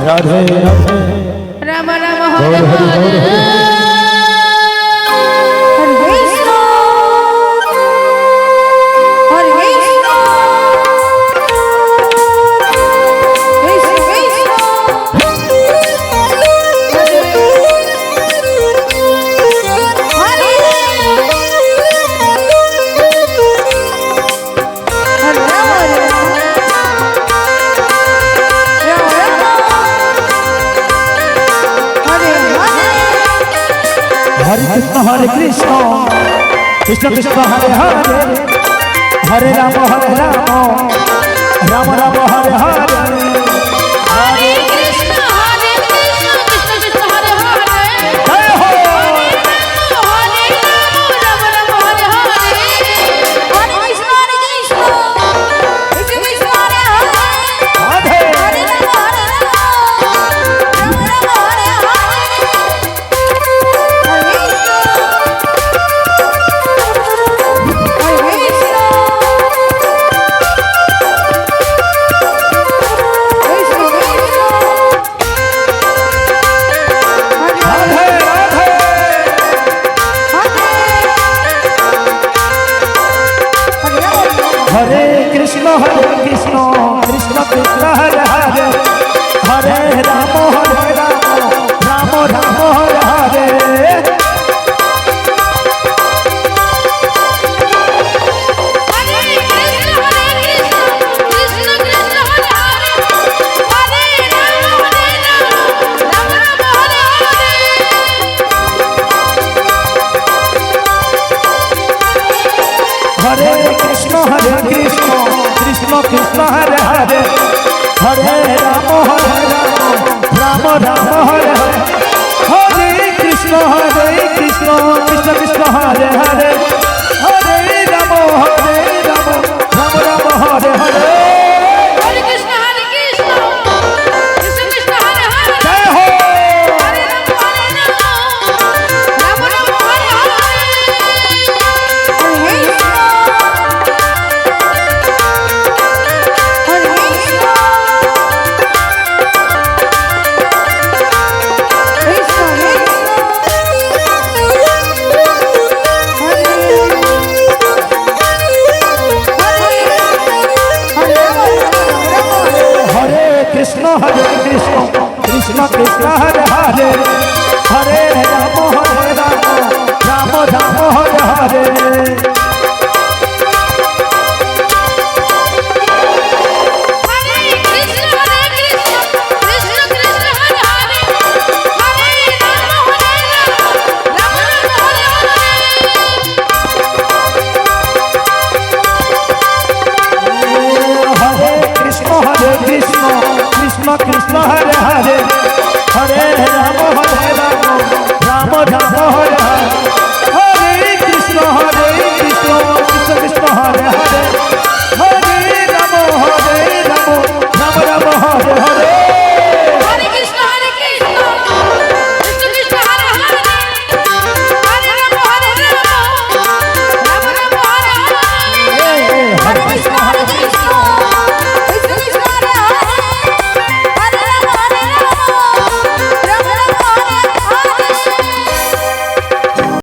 রাধে রাধে রাম রাম হরে হরে हरे कृष्ण कृष्ण कृष्ण हरे हरे हरे राम राम राम हरे हरे हरे कृष्ण कृष्ण कृष्ण हरे हरे जय हो हरे राम राम हरे हरे हरे कृष्ण कृष्ण कृष्ण हरे हरे राधे हरे राम राम राम हरे राधे राधे हरे कृष्ण कृष्ण कृष्ण हरे हरे हरे राम राम राम हरे हरे हरे कृष्ण कृष्ण कृष्ण हरे हरे हरे राम राम राम हरे हरे हरे कृष्ण कृष्ण कृष्ण हरे हरे हरे राम राम राम हरे हरे जय हो हरे कृष्ण कृष्ण कृष्ण हरे हरे हरे राम राम राम हरे हरे कृष्ण कृष्ण हरे हरे हरे राम राम राम हरे हरे हरे कृष्ण कृष्ण कृष्ण हरे हरे हरे